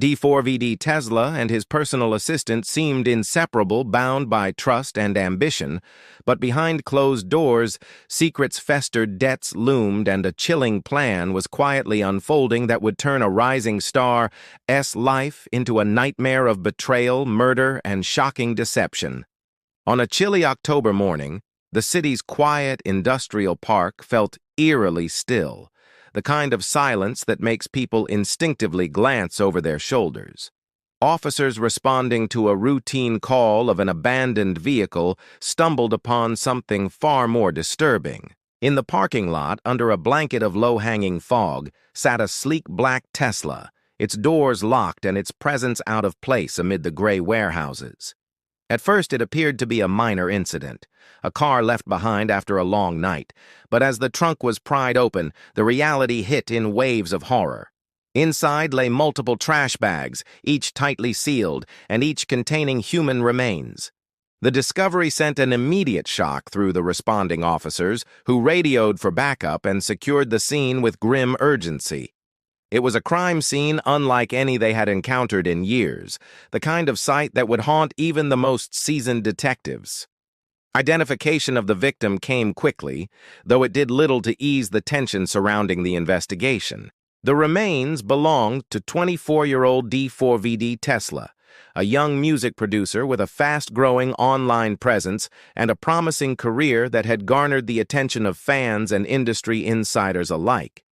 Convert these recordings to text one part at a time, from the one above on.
D4vd Tesla and his personal assistant seemed inseparable, bound by trust and ambition, but behind closed doors, secrets festered, debts loomed, and a chilling plan was quietly unfolding that would turn a rising star's life into a nightmare of betrayal, murder, and shocking deception. On a chilly October morning, the city's quiet industrial park felt eerily still, the kind of silence that makes people instinctively glance over their shoulders. Officers responding to a routine call of an abandoned vehicle stumbled upon something far more disturbing. In the parking lot, under a blanket of low-hanging fog, sat a sleek black Tesla, its doors locked and its presence out of place amid the gray warehouses. At first, it appeared to be a minor incident, a car left behind after a long night, but as the trunk was pried open, the reality hit in waves of horror. Inside lay multiple trash bags, each tightly sealed, and each containing human remains. The discovery sent an immediate shock through the responding officers, who radioed for backup and secured the scene with grim urgency. It was a crime scene unlike any they had encountered in years, the kind of sight that would haunt even the most seasoned detectives. Identification of the victim came quickly, though it did little to ease the tension surrounding the investigation. The remains belonged to 24-year-old D4vd Tesla, a young music producer with a fast-growing online presence and a promising career that had garnered the attention of fans and industry insiders alike.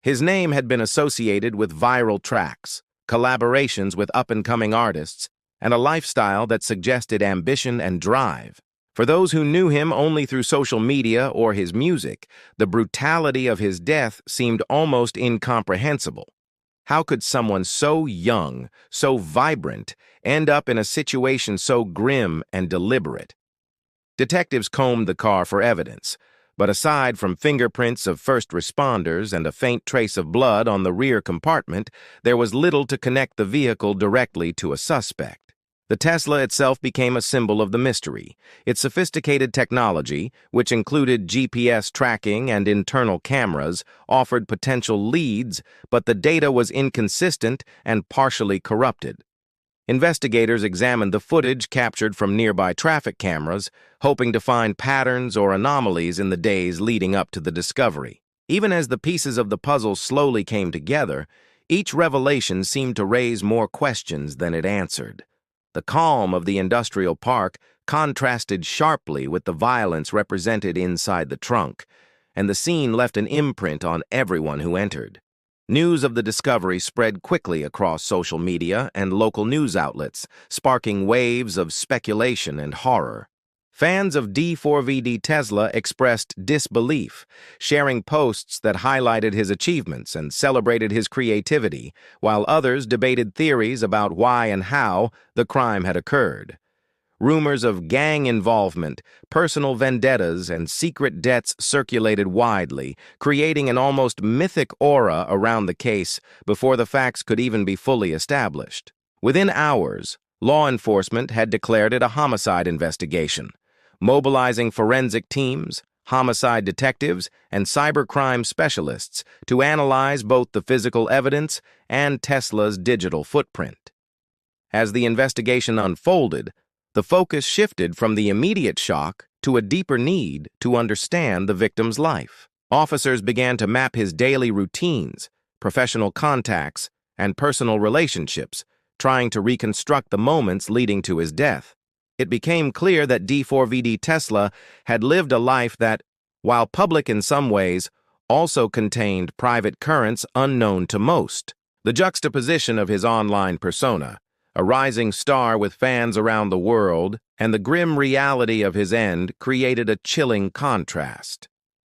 His name had been associated with viral tracks, collaborations with up-and-coming artists, and a lifestyle that suggested ambition and drive. For those who knew him only through social media or his music, the brutality of his death seemed almost incomprehensible. How could someone so young, so vibrant, end up in a situation so grim and deliberate? Detectives combed the car for evidence, but aside from fingerprints of first responders and a faint trace of blood on the rear compartment, there was little to connect the vehicle directly to a suspect. The Tesla itself became a symbol of the mystery. Its sophisticated technology, which included GPS tracking and internal cameras, offered potential leads, but the data was inconsistent and partially corrupted. Investigators examined the footage captured from nearby traffic cameras, hoping to find patterns or anomalies in the days leading up to the discovery. Even as the pieces of the puzzle slowly came together, each revelation seemed to raise more questions than it answered. The calm of the industrial park contrasted sharply with the violence represented inside the trunk, and the scene left an imprint on everyone who entered. News of the discovery spread quickly across social media and local news outlets, sparking waves of speculation and horror. Fans of D4vd Tesla expressed disbelief, sharing posts that highlighted his achievements and celebrated his creativity, while others debated theories about why and how the crime had occurred. Rumors of gang involvement, personal vendettas, and secret debts circulated widely, creating an almost mythic aura around the case before the facts could even be fully established. Within hours, law enforcement had declared it a homicide investigation, mobilizing forensic teams, homicide detectives, and cybercrime specialists to analyze both the physical evidence and Tesla's digital footprint. As the investigation unfolded, the focus shifted from the immediate shock to a deeper need to understand the victim's life. Officers began to map his daily routines, professional contacts, and personal relationships, trying to reconstruct the moments leading to his death. It became clear that D4vd Tesla had lived a life that, while public in some ways, also contained private currents unknown to most. The juxtaposition of his online persona, a rising star with fans around the world, and the grim reality of his end created a chilling contrast.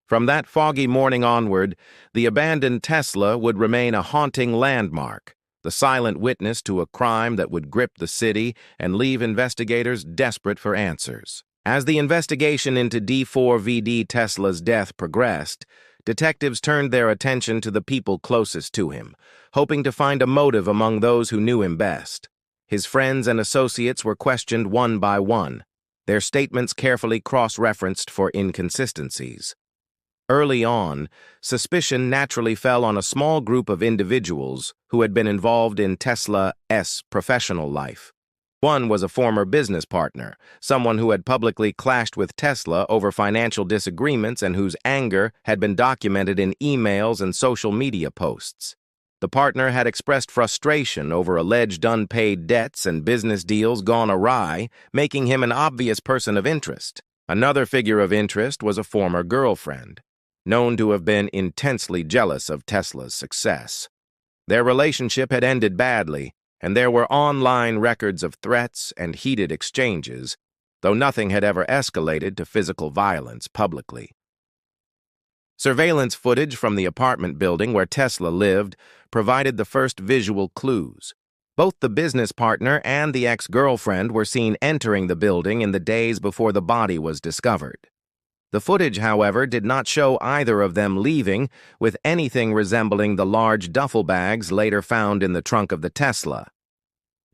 From that foggy morning onward, the abandoned Tesla would remain a haunting landmark, the silent witness to a crime that would grip the city and leave investigators desperate for answers. As the investigation into D4vd Tesla's death progressed, detectives turned their attention to the people closest to him, hoping to find a motive among those who knew him best. His friends and associates were questioned one by one, their statements carefully cross-referenced for inconsistencies. Early on, suspicion naturally fell on a small group of individuals who had been involved in Tesla's professional life. One was a former business partner, someone who had publicly clashed with Tesla over financial disagreements and whose anger had been documented in emails and social media posts. The partner had expressed frustration over alleged unpaid debts and business deals gone awry, making him an obvious person of interest. Another figure of interest was a former girlfriend, known to have been intensely jealous of Tesla's success. Their relationship had ended badly, and there were online records of threats and heated exchanges, though nothing had ever escalated to physical violence publicly. Surveillance footage from the apartment building where Tesla lived provided the first visual clues. Both the business partner and the ex-girlfriend were seen entering the building in the days before the body was discovered. The footage, however, did not show either of them leaving with anything resembling the large duffel bags later found in the trunk of the Tesla.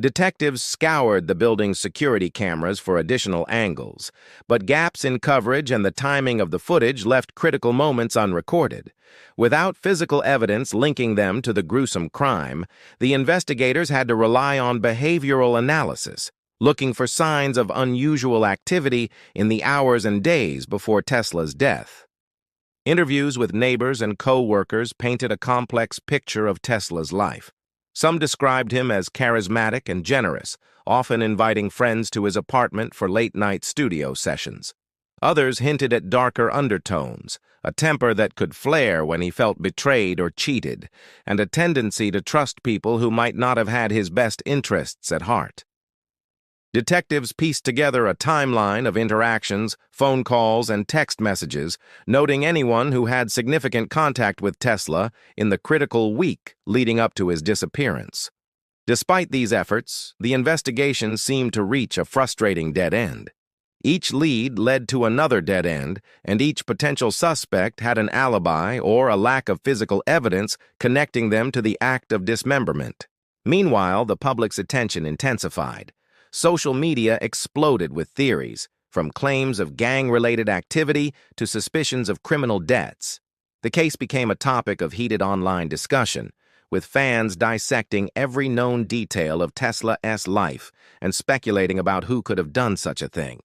Detectives scoured the building's security cameras for additional angles, but gaps in coverage and the timing of the footage left critical moments unrecorded. Without physical evidence linking them to the gruesome crime, the investigators had to rely on behavioral analysis, looking for signs of unusual activity in the hours and days before Tesla's death. Interviews with neighbors and co-workers painted a complex picture of Tesla's life. Some described him as charismatic and generous, often inviting friends to his apartment for late-night studio sessions. Others hinted at darker undertones, a temper that could flare when he felt betrayed or cheated, and a tendency to trust people who might not have had his best interests at heart. Detectives pieced together a timeline of interactions, phone calls, and text messages, noting anyone who had significant contact with Tesla in the critical week leading up to his disappearance. Despite these efforts, the investigation seemed to reach a frustrating dead end. Each lead led to another dead end, and each potential suspect had an alibi or a lack of physical evidence connecting them to the act of dismemberment. Meanwhile, the public's attention intensified. Social media exploded with theories, from claims of gang-related activity to suspicions of criminal debts. The case became a topic of heated online discussion, with fans dissecting every known detail of Tesla's life and speculating about who could have done such a thing.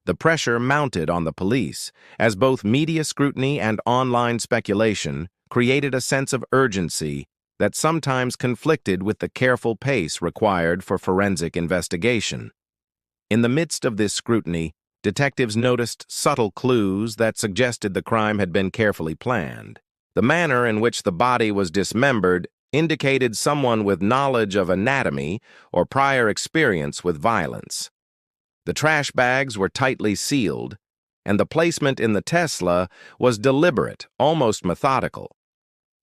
The pressure mounted on the police, as both media scrutiny and online speculation created a sense of urgency that sometimes conflicted with the careful pace required for forensic investigation. In the midst of this scrutiny, detectives noticed subtle clues that suggested the crime had been carefully planned. The manner in which the body was dismembered indicated someone with knowledge of anatomy or prior experience with violence. The trash bags were tightly sealed, and the placement in the Tesla was deliberate, almost methodical.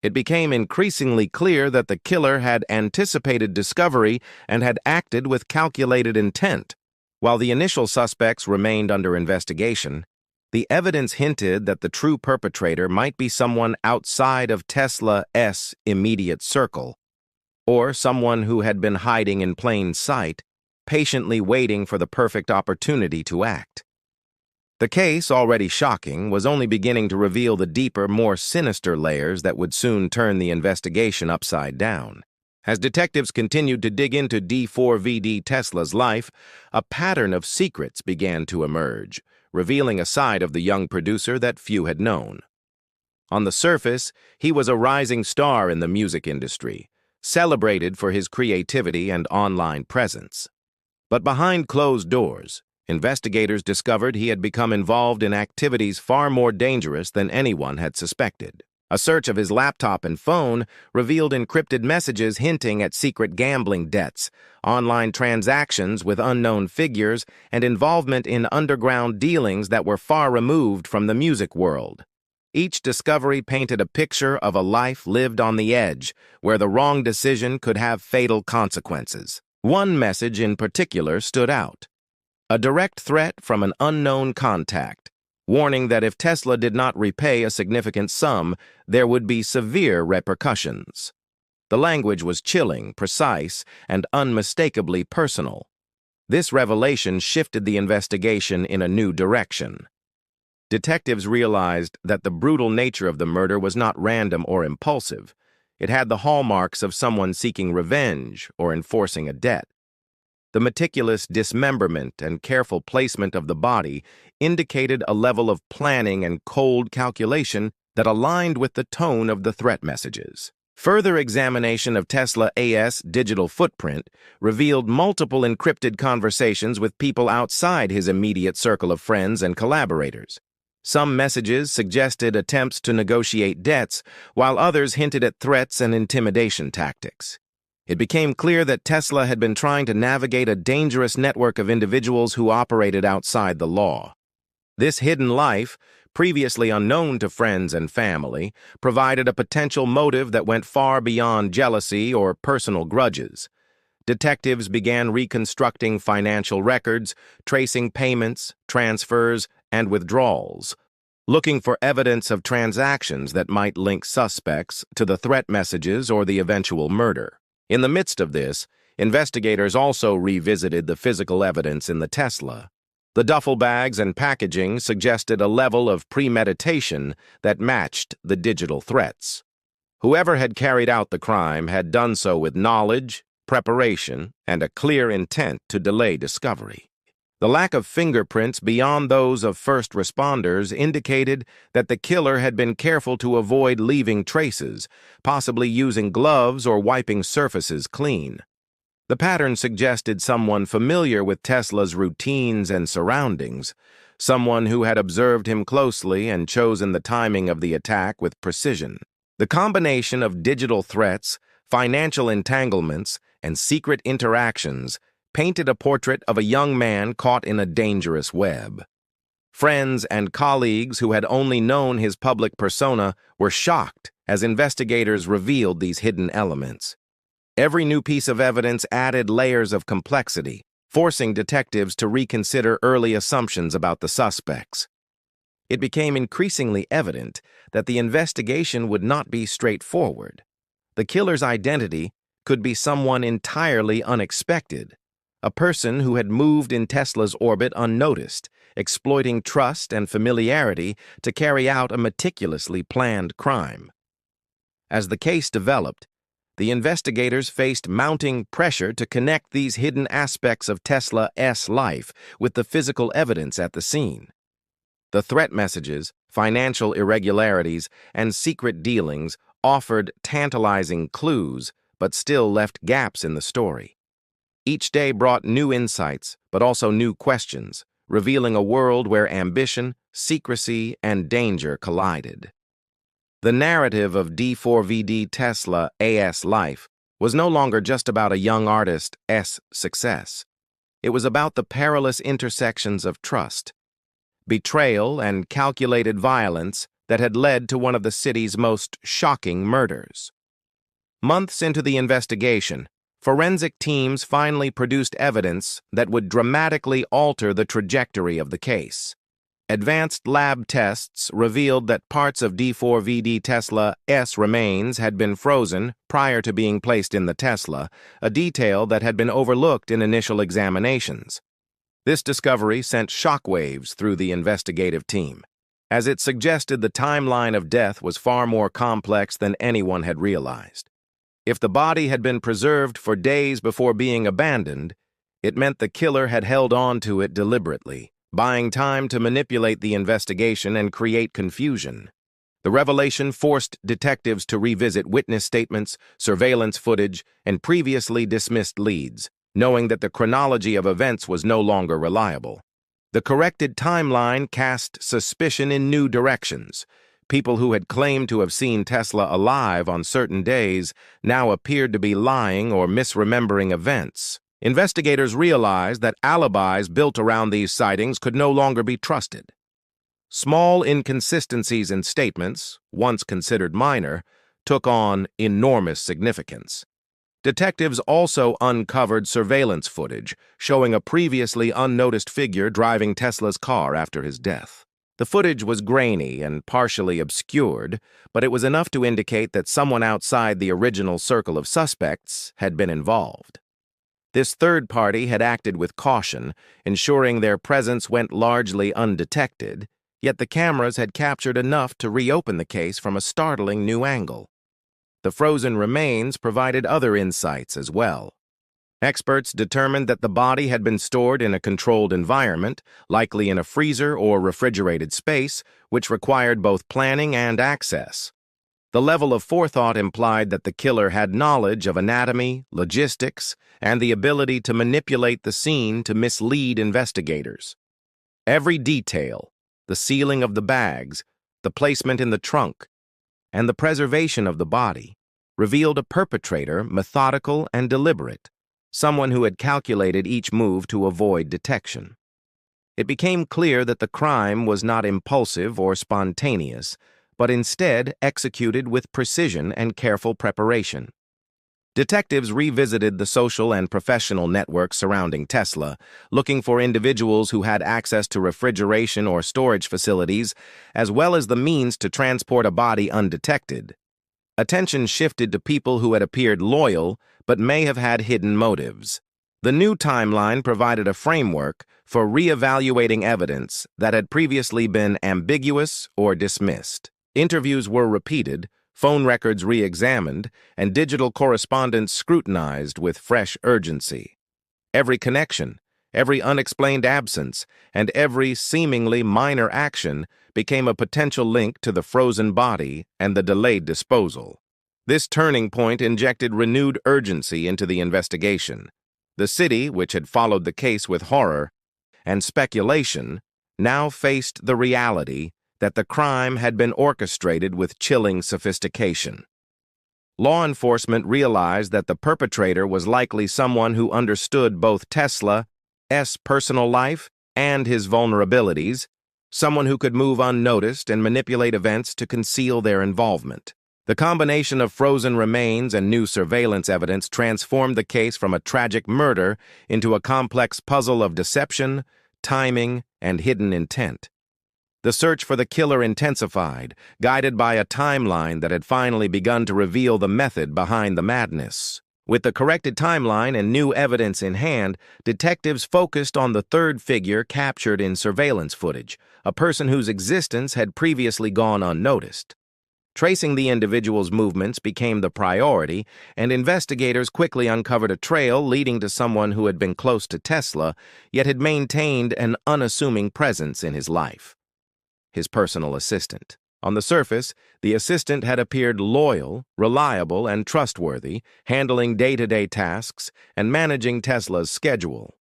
It became increasingly clear that the killer had anticipated discovery and had acted with calculated intent. While the initial suspects remained under investigation, the evidence hinted that the true perpetrator might be someone outside of Tesla's immediate circle, or someone who had been hiding in plain sight, patiently waiting for the perfect opportunity to act. The case, already shocking, was only beginning to reveal the deeper, more sinister layers that would soon turn the investigation upside down. As detectives continued to dig into D4vd Tesla's life, a pattern of secrets began to emerge, revealing a side of the young producer that few had known. On the surface, he was a rising star in the music industry, celebrated for his creativity and online presence. But behind closed doors, investigators discovered he had become involved in activities far more dangerous than anyone had suspected. A search of his laptop and phone revealed encrypted messages hinting at secret gambling debts, online transactions with unknown figures, and involvement in underground dealings that were far removed from the music world. Each discovery painted a picture of a life lived on the edge, where the wrong decision could have fatal consequences. One message in particular stood out. A direct threat from an unknown contact, warning that if Tesla did not repay a significant sum, there would be severe repercussions. The language was chilling, precise, and unmistakably personal. This revelation shifted the investigation in a new direction. Detectives realized that the brutal nature of the murder was not random or impulsive. It had the hallmarks of someone seeking revenge or enforcing a debt. The meticulous dismemberment and careful placement of the body indicated a level of planning and cold calculation that aligned with the tone of the threat messages. Further examination of Tesla AS' digital footprint revealed multiple encrypted conversations with people outside his immediate circle of friends and collaborators. Some messages suggested attempts to negotiate debts, while others hinted at threats and intimidation tactics. It became clear that Tesla had been trying to navigate a dangerous network of individuals who operated outside the law. This hidden life, previously unknown to friends and family, provided a potential motive that went far beyond jealousy or personal grudges. Detectives began reconstructing financial records, tracing payments, transfers, and withdrawals, looking for evidence of transactions that might link suspects to the threat messages or the eventual murder. In the midst of this, investigators also revisited the physical evidence in the Tesla. The duffel bags and packaging suggested a level of premeditation that matched the digital threats. Whoever had carried out the crime had done so with knowledge, preparation, and a clear intent to delay discovery. The lack of fingerprints beyond those of first responders indicated that the killer had been careful to avoid leaving traces, possibly using gloves or wiping surfaces clean. The pattern suggested someone familiar with Tesla's routines and surroundings, someone who had observed him closely and chosen the timing of the attack with precision. The combination of digital threats, financial entanglements, and secret interactions painted a portrait of a young man caught in a dangerous web. Friends and colleagues who had only known his public persona were shocked as investigators revealed these hidden elements. Every new piece of evidence added layers of complexity, forcing detectives to reconsider early assumptions about the suspects. It became increasingly evident that the investigation would not be straightforward. The killer's identity could be someone entirely unexpected, a person who had moved in Tesla's orbit unnoticed, exploiting trust and familiarity to carry out a meticulously planned crime. As the case developed, the investigators faced mounting pressure to connect these hidden aspects of Tesla's life with the physical evidence at the scene. The threat messages, financial irregularities, and secret dealings offered tantalizing clues, but still left gaps in the story. Each day brought new insights, but also new questions, revealing a world where ambition, secrecy, and danger collided. The narrative of D4vd Tesla AS life was no longer just about a young artist's success. It was about the perilous intersections of trust, betrayal, and calculated violence that had led to one of the city's most shocking murders. Months into the investigation, forensic teams finally produced evidence that would dramatically alter the trajectory of the case. Advanced lab tests revealed that parts of D4vd Tesla's remains had been frozen prior to being placed in the Tesla, a detail that had been overlooked in initial examinations. This discovery sent shockwaves through the investigative team, as it suggested the timeline of death was far more complex than anyone had realized. If the body had been preserved for days before being abandoned, it meant the killer had held on to it deliberately, buying time to manipulate the investigation and create confusion. The revelation forced detectives to revisit witness statements, surveillance footage, and previously dismissed leads, knowing that the chronology of events was no longer reliable. The corrected timeline cast suspicion in new directions. People who had claimed to have seen Tesla alive on certain days now appeared to be lying or misremembering events. Investigators realized that alibis built around these sightings could no longer be trusted. Small inconsistencies in statements, once considered minor, took on enormous significance. Detectives also uncovered surveillance footage showing a previously unnoticed figure driving Tesla's car after his death. The footage was grainy and partially obscured, but it was enough to indicate that someone outside the original circle of suspects had been involved. This third party had acted with caution, ensuring their presence went largely undetected, Yet the cameras had captured enough to reopen the case from a startling new angle. The frozen remains provided other insights as well. Experts determined that the body had been stored in a controlled environment, likely in a freezer or refrigerated space, which required both planning and access. The level of forethought implied that the killer had knowledge of anatomy, logistics, and the ability to manipulate the scene to mislead investigators. Every detail, the sealing of the bags, the placement in the trunk, and the preservation of the body, revealed a perpetrator methodical and deliberate, someone who had calculated each move to avoid detection. It became clear that the crime was not impulsive or spontaneous, but instead executed with precision and careful preparation. Detectives revisited the social and professional networks surrounding Tesla, looking for individuals who had access to refrigeration or storage facilities, as well as the means to transport a body undetected. Attention shifted to people who had appeared loyal but may have had hidden motives. The new timeline provided a framework for re-evaluating evidence that had previously been ambiguous or dismissed. Interviews were repeated, phone records re-examined, and digital correspondence scrutinized with fresh urgency. Every connection, every unexplained absence, and every seemingly minor action became a potential link to the frozen body and the delayed disposal. This turning point injected renewed urgency into the investigation. The city, which had followed the case with horror and speculation, now faced the reality that the crime had been orchestrated with chilling sophistication. Law enforcement realized that the perpetrator was likely someone who understood both Tesla's personal life and his vulnerabilities, someone who could move unnoticed and manipulate events to conceal their involvement. The combination of frozen remains and new surveillance evidence transformed the case from a tragic murder into a complex puzzle of deception, timing, and hidden intent. The search for the killer intensified, guided by a timeline that had finally begun to reveal the method behind the madness. With the corrected timeline and new evidence in hand, detectives focused on the third figure captured in surveillance footage, a person whose existence had previously gone unnoticed. Tracing the individual's movements became the priority, and investigators quickly uncovered a trail leading to someone who had been close to Tesla, yet had maintained an unassuming presence in his life. His personal assistant. On the surface, the assistant had appeared loyal, reliable, and trustworthy, handling day-to-day tasks and managing Tesla's schedule.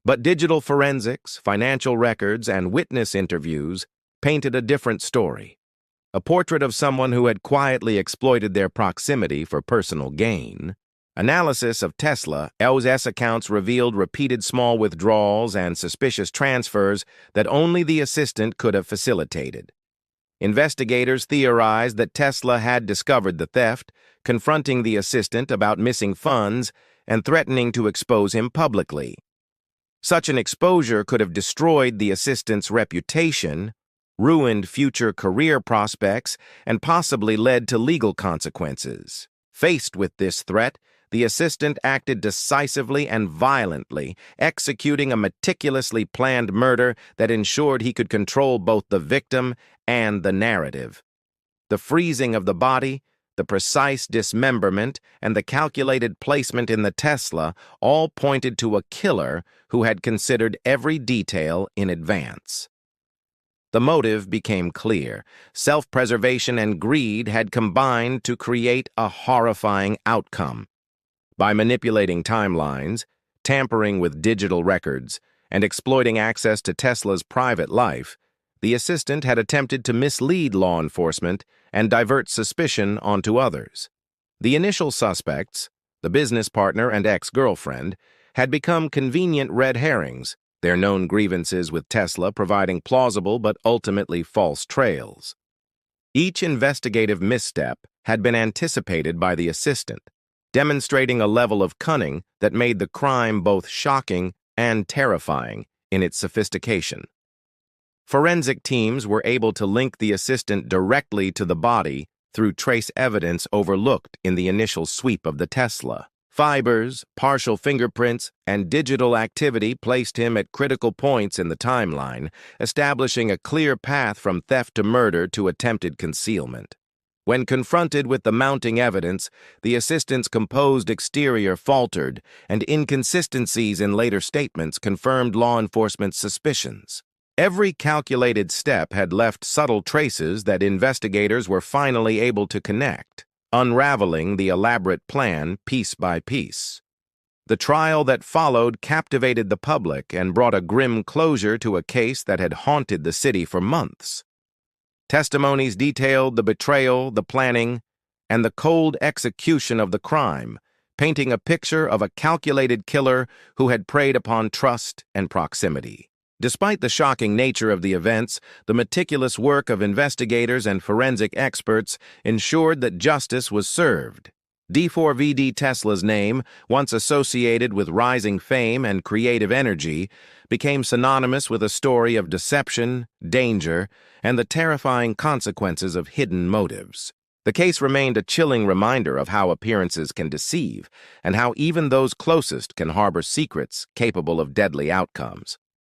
But digital forensics, financial records, and witness interviews painted a different story. A portrait of someone who had quietly exploited their proximity for personal gain. Analysis of Tesla's accounts revealed repeated small withdrawals and suspicious transfers that only the assistant could have facilitated. Investigators theorized that Tesla had discovered the theft, confronting the assistant about missing funds and threatening to expose him publicly. Such an exposure could have destroyed the assistant's reputation, ruined future career prospects, and possibly led to legal consequences. Faced with this threat, the assistant acted decisively and violently, executing a meticulously planned murder that ensured he could control both the victim and the narrative. The freezing of the body, the precise dismemberment, and the calculated placement in the Tesla all pointed to a killer who had considered every detail in advance. The motive became clear. Self-preservation and greed had combined to create a horrifying outcome. By manipulating timelines, tampering with digital records, and exploiting access to Tesla's private life, the assistant had attempted to mislead law enforcement and divert suspicion onto others. The initial suspects, the business partner and ex-girlfriend, had become convenient red herrings, their known grievances with Tesla providing plausible but ultimately false trails. Each investigative misstep had been anticipated by the assistant, demonstrating a level of cunning that made the crime both shocking and terrifying in its sophistication. Forensic teams were able to link the assistant directly to the body through trace evidence overlooked in the initial sweep of the Tesla Fibers, partial fingerprints, and digital activity placed him at critical points in the timeline, establishing a clear path from theft to murder to attempted concealment. When confronted with the mounting evidence, the assistant's composed exterior faltered, and inconsistencies in later statements confirmed law enforcement's suspicions. Every calculated step had left subtle traces that investigators were finally able to connect, unraveling the elaborate plan piece by piece. The trial that followed captivated the public and brought a grim closure to a case that had haunted the city for months. Testimonies detailed the betrayal, the planning, and the cold execution of the crime, painting a picture of a calculated killer who had preyed upon trust and proximity. Despite the shocking nature of the events, the meticulous work of investigators and forensic experts ensured that justice was served. D4vd Tesla's name, once associated with rising fame and creative energy, became synonymous with a story of deception, danger, and the terrifying consequences of hidden motives. The case remained a chilling reminder of how appearances can deceive, and how even those closest can harbor secrets capable of deadly outcomes.